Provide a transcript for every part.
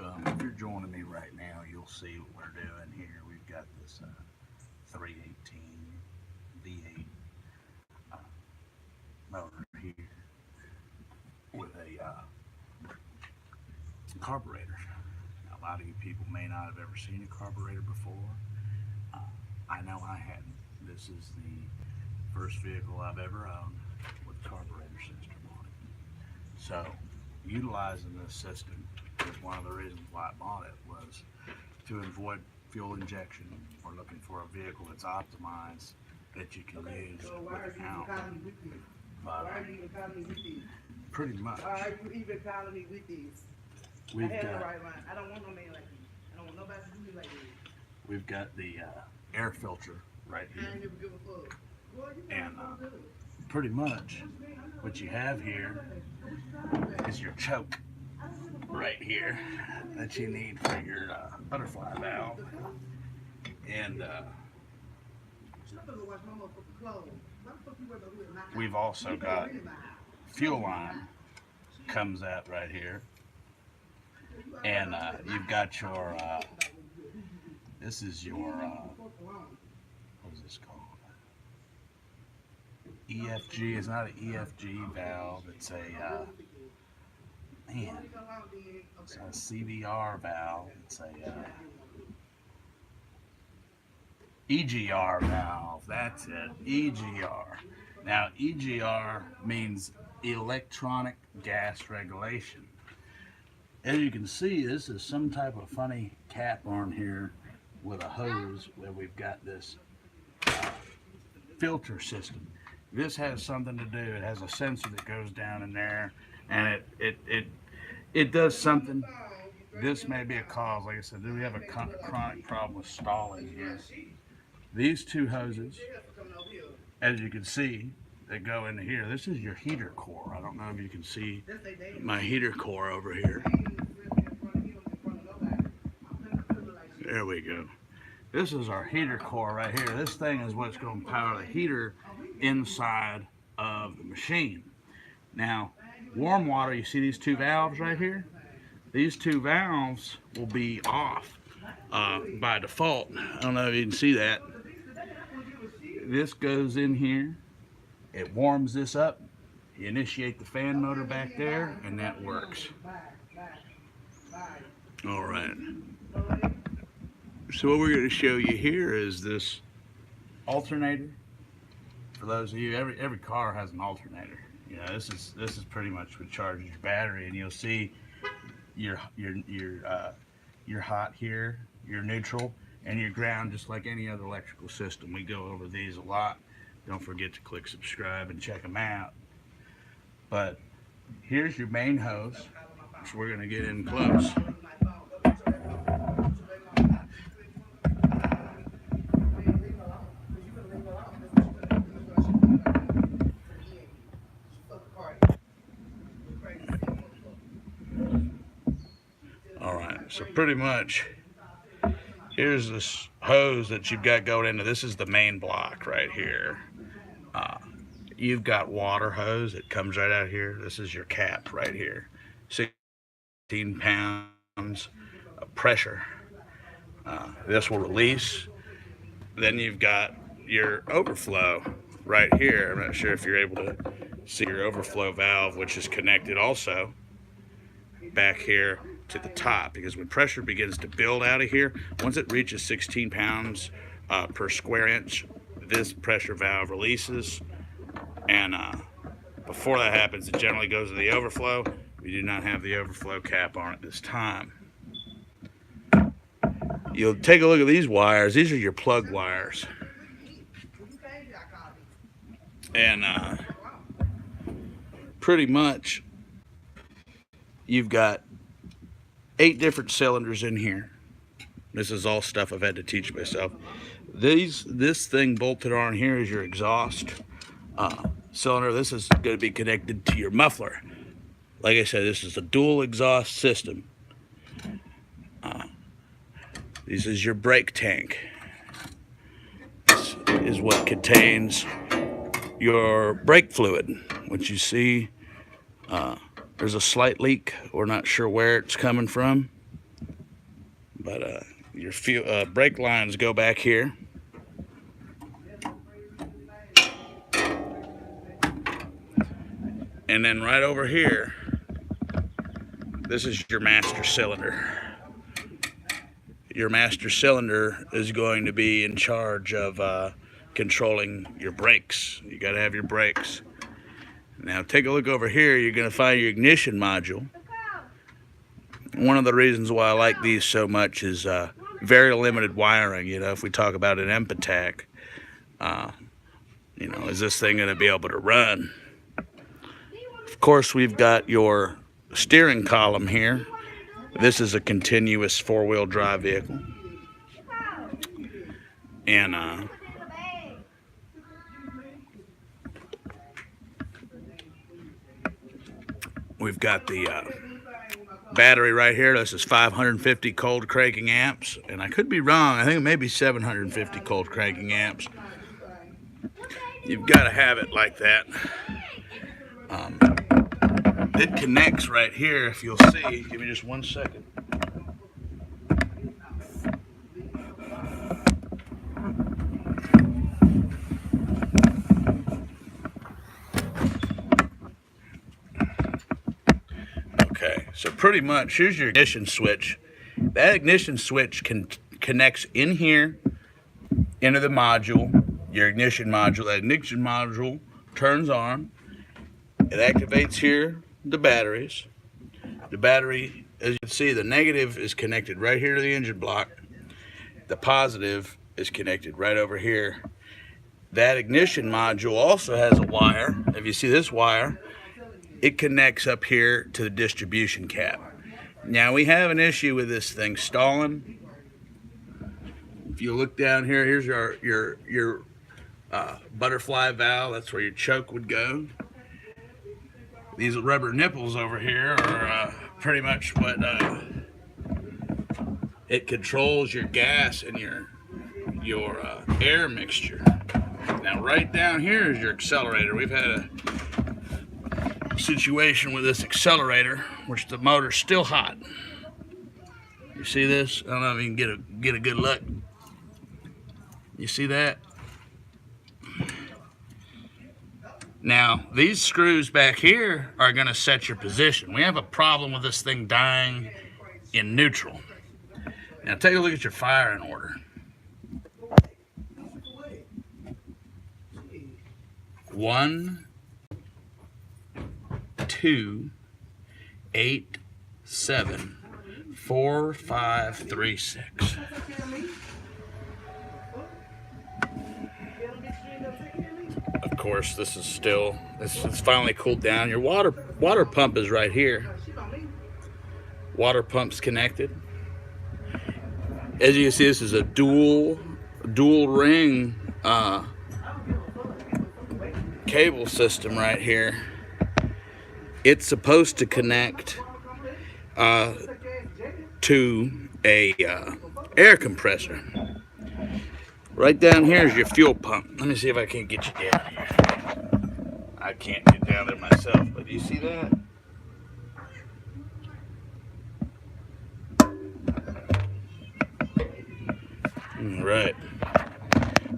welcome. If you're joining me right now, you'll see what we're doing here. We've got this 318 V8 uh, motor here with a carburetor. Now, a lot of you people may not have ever seen a carburetor before. Uh, I know I hadn't. This is the first vehicle I've ever owned with a carburetor system on it. So, utilizing this system is one of the reasons why I bought it, was to avoid fuel injection. We're looking for a vehicle that's optimized that you can use without. Why are you even calling me with these? Pretty much. Why are you even calling me with these? I have the right mind. I don't want no man like you. I don't want nobody to do me like this. We've got the air filter right I here. ain't never give a fuck. Boy, you And know pretty much what you have here is your choke right here that you need for your butterfly valve. And we've also got fuel line comes out right here. And you've got your, this is your, what is this called? EFG. It's not an EFG valve. It's a, man, it's a CVR valve. It's a EGR valve. That's it. EGR. Now, EGR means electronic gas regulation. As you can see, this is some type of funny cap on here with a hose where we've got this filter system. This has something to do. It has a sensor that goes down in there, and it does something. This may be a cause. Like I said, we have a chronic problem with stalling here. These two hoses, as you can see, that go into here. This is your heater core. I don't know if you can see my heater core over here. There we go. This is our heater core right here. This thing is what's going to power the heater inside of the machine. Now, warm water, you see these two valves right here? These two valves will be off by default. I don't know if you can see that. This goes in here. It warms this up. You initiate the fan motor back there, and that works. All right. So what we're going to show you here is this alternator. For those of you, every car has an alternator. You know, this is pretty much what charges your battery, and you'll see your hot here, your neutral, and your ground, just like any other electrical system. We go over these a lot. Don't forget to click subscribe and check them out. But here's your main hose, which we're going to get in close. So pretty much, here's this hose that you've got going into. This is the main block right here. You've got water hose that comes right out here. This is your cap right here. 16 pounds of pressure. This will release. Then you've got your overflow right here. I'm not sure if you're able to see your overflow valve, which is connected also back here to the top, because when pressure begins to build out of here, once it reaches 16 pounds per square inch, this pressure valve releases, and before that happens, it generally goes to the overflow. We do not have the overflow cap on at this time. You'll take a look at these wires. These are your plug wires, and pretty much you've got 8 different cylinders in here. This is all stuff I've had to teach myself. This thing bolted on here is your exhaust cylinder. This is going to be connected to your muffler. Like I said, this is a dual exhaust system. This is your brake tank. This is what contains your brake fluid, which you see there's a slight leak. We're not sure where it's coming from. But your brake lines go back here. And then right over here, this is your master cylinder. Your master cylinder is going to be in charge of controlling your brakes. You got to have your brakes. Now take a look over here. You're going to find your ignition module. One of the reasons why I like these so much is very limited wiring. You know, if we talk about an empatech, you know, is this thing going to be able to run? Of course, we've got your steering column here. This is a continuous four-wheel drive vehicle. And we've got the battery right here. This is 550 cold cranking amps. And I could be wrong. I think it may be 750 cold cranking amps. You've got to have it like that. It connects right here, if you'll see. Give me just 1 second. Okay, so pretty much, here's your ignition switch. That ignition switch connects in here into the module, your ignition module. That ignition module turns on. It activates here the batteries. The battery, as you can see, the negative is connected right here to the engine block. The positive is connected right over here. That ignition module also has a wire. If you see this wire, it connects up here to the distribution cap. Now we have an issue with this thing stalling. If you look down here, here's your butterfly valve. That's where your choke would go. These rubber nipples over here are pretty much what it controls your gas and your air mixture. Now right down here is your accelerator. We've had a situation with this accelerator, which the motor's still hot. You see this? I don't know if you can get a good look. You see that? Now, these screws back here are going to set your position. We have a problem with this thing dying in neutral. Now, take a look at your firing order. 1, 2, 8, 7, 4, 5, 3, 6. Of course, this is still, it's finally cooled down. Your water pump is right here. Water pump's connected. As you can see, this is a dual ring cable system right here. It's supposed to connect to a air compressor. Right down here is your fuel pump. Let me see if I can get you down here. I can't get down there myself, but do you see that? All right.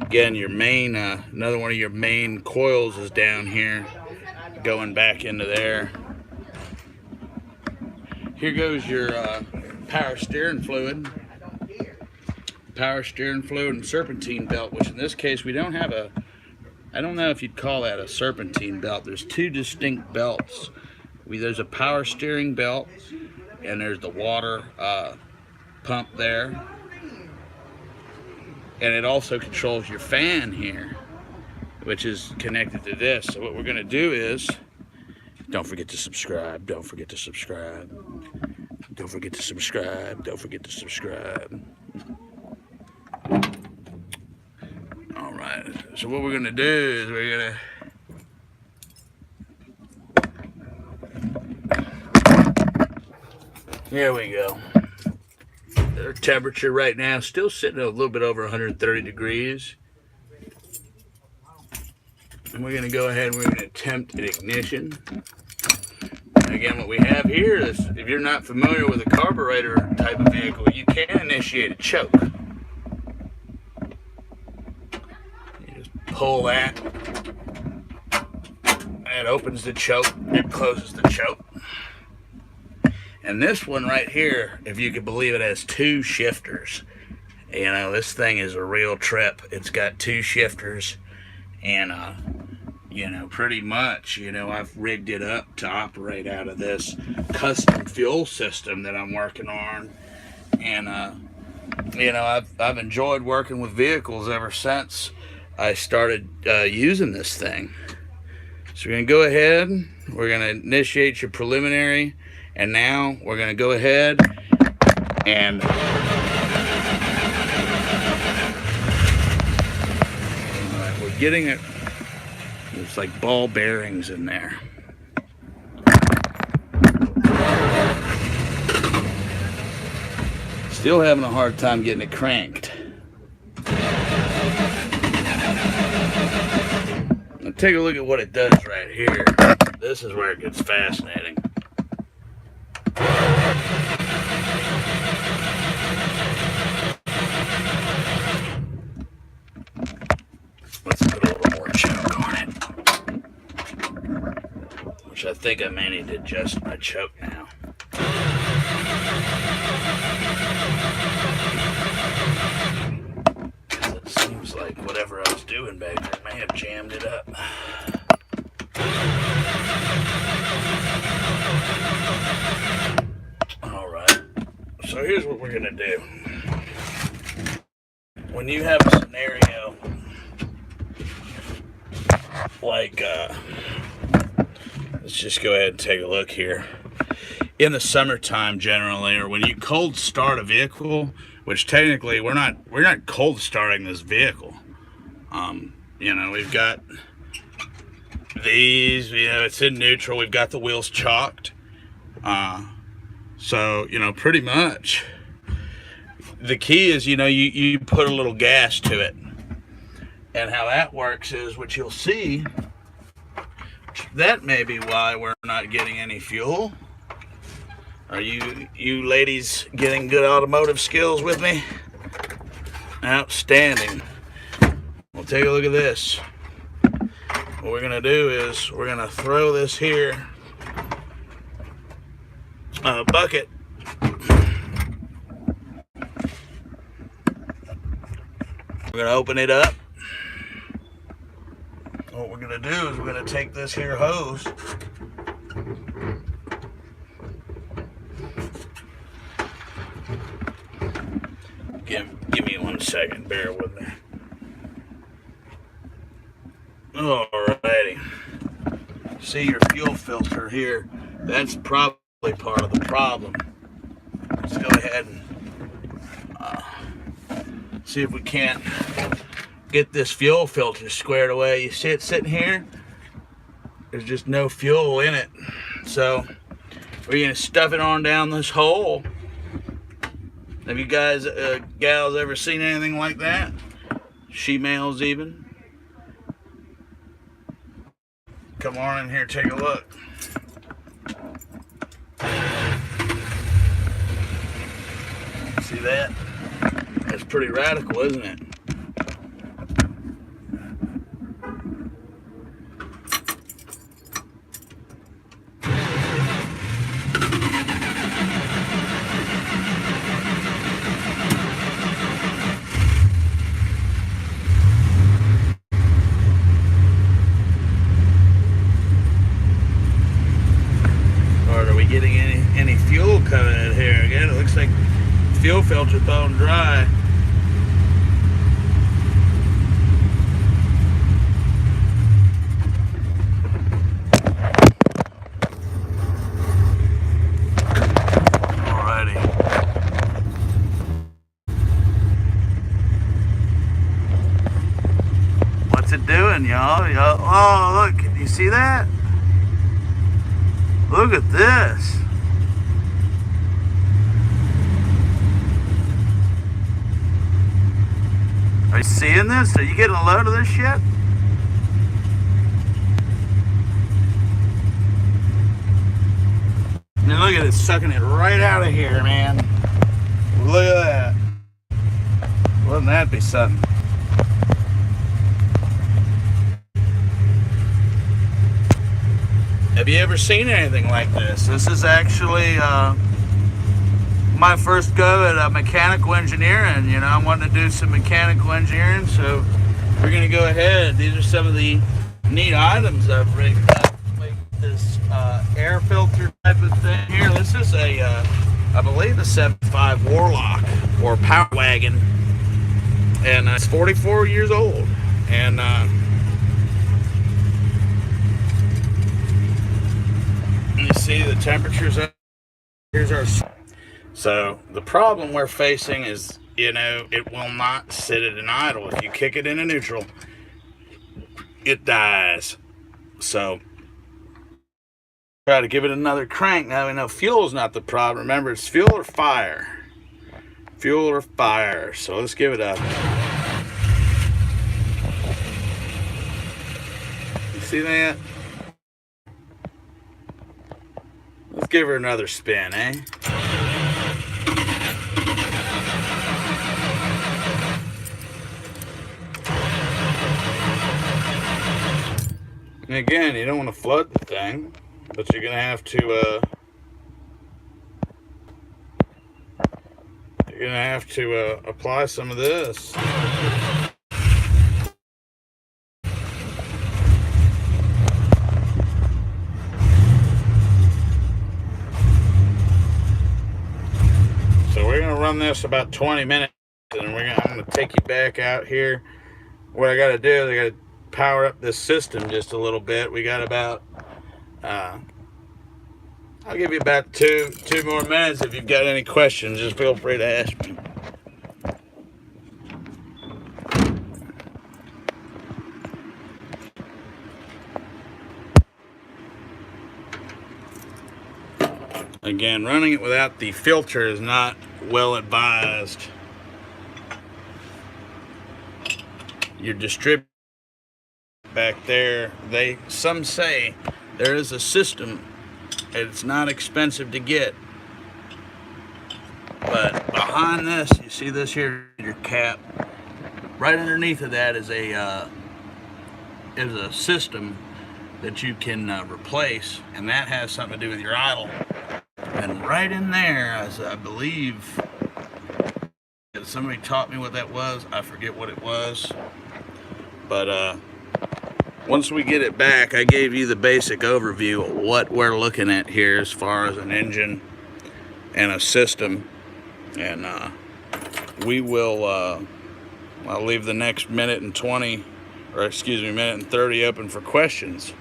Again, your main, another one of your main coils is down here, going back into there. Here goes your power steering fluid. Power steering fluid and serpentine belt, which in this case we don't have I don't know if you'd call that a serpentine belt. There's two distinct belts. There's a power steering belt and there's the water pump there. And it also controls your fan here, which is connected to this. So what we're gonna do is, don't forget to subscribe, don't forget to subscribe, don't forget to subscribe, don't forget to subscribe. All right, so what we're gonna do is we're gonna, here we go. Our temperature right now still sitting at a little bit over 130 degrees. And we're gonna go ahead and we're gonna attempt an ignition. again, what we have here is, if you're not familiar with a carburetor type of vehicle, you can initiate a choke. You just pull that. It opens the choke. It closes the choke. And this one right here, if you could believe it, has 2 shifters. You know, this thing is a real trip. It's got 2 shifters. And, you know, pretty much, you know, I've rigged it up to operate out of this custom fuel system that I'm working on. And, you know, I've enjoyed working with vehicles ever since I started using this thing. So we're going to go ahead, we're going to initiate your preliminary, and now we're going to go ahead and we're getting it. It's like ball bearings in there. Still having a hard time getting it cranked. Now take a look at what it does right here. This is where it gets fascinating. Let's put a little more choke on it. Which I think I may need to adjust my choke now. Because it seems like whatever I was doing back there may have jammed it up. Alright, so here's what we're going to do. When you have a scenario like, let's just go ahead and take a look here. In the summertime generally, or when you cold start a vehicle, which technically we're not cold starting this vehicle. You know, we've got these, you know, it's in neutral, we've got the wheels chalked. So, you know, pretty much the key is, you know, you put a little gas to it. And how that works is, what you'll see, that may be why we're not getting any fuel. Are you ladies getting good automotive skills with me? Outstanding. Well, take a look at this. What we're gonna do is we're gonna throw this here bucket. We're gonna open it up. What we're gonna do is we're gonna take this here hose. Give me 1 second, bear with me. Alrighty. See your fuel filter here? That's probably part of the problem. Let's go ahead and see if we can't get this fuel filter squared away. You see it sitting here? There's just no fuel in it. So we're gonna stuff it on down this hole. Have you guys, gals, ever seen anything like that? She-males even. Come on in here, take a look. See that? That's pretty radical, isn't it? Getting any fuel coming in here. Again, it looks like fuel filter thrown dry. Alrighty. What's it doing, y'all? Oh, look, can you see that? Look at this. Are you seeing this? Are you getting a load of this shit? mean, look at it sucking it right out of here, man. Look at that. Wouldn't that be something? Have you ever seen anything like this? This is actually my first go at mechanical engineering. You know, I wanted to do some mechanical engineering, so we're going to go ahead. These are some of the neat items I've rigged up. Like this air filter type of thing here. This is a, I believe, a 75 Warlock or Power Wagon, and it's 44 years old. And you see the temperatures up. Here's our. So the problem we're facing is, you know, it will not sit at an idle. If you kick it into neutral, it dies. So try to give it another crank. Now we know fuel is not the problem. Remember, it's fuel or fire. Fuel or fire. So let's give it up. You see that? Let's give her another spin, eh? And again, you don't want to flood the thing, but you're gonna have to apply some of this. So we're gonna run this about 20 minutes, and I'm gonna take you back out here. What I gotta do is I gotta power up this system just a little bit. We got about I'll give you about two more minutes. If you've got any questions, just feel free to ask me. Again, running it without the filter is not well advised. Your distributor back there, some say there is a system. It's not expensive to get, but behind this, you see this here, your cap. Right underneath of that is a system that you can replace, and that has something to do with your idle. And right in there, as I believe, somebody taught me what that was. I forget what it was, but once we get it back, I gave you the basic overview of what we're looking at here as far as an engine and a system. And we will, I'll leave the next minute and 20, or excuse me, minute and 30 open for questions.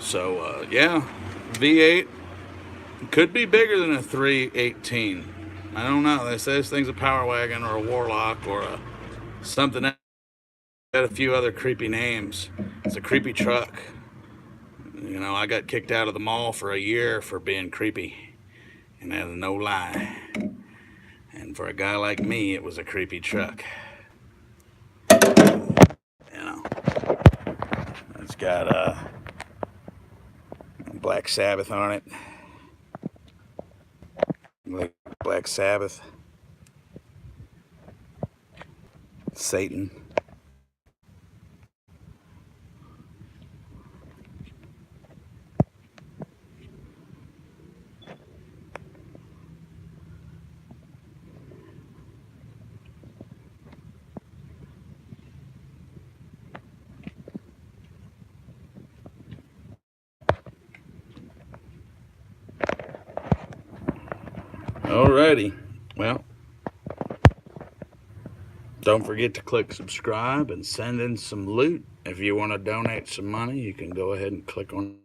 So yeah, V8 could be bigger than a 318. I don't know. They say this thing's a Power Wagon or a Warlock or something else. Got a few other creepy names. It's a creepy truck. You know, I got kicked out of the mall for a year for being creepy, and that's no lie. And for a guy like me, it was a creepy truck. You know, it's got Black Sabbath on it. Black Sabbath. Satan. Alrighty, well, don't forget to click subscribe and send in some loot. If you want to donate some money, you can go ahead and click on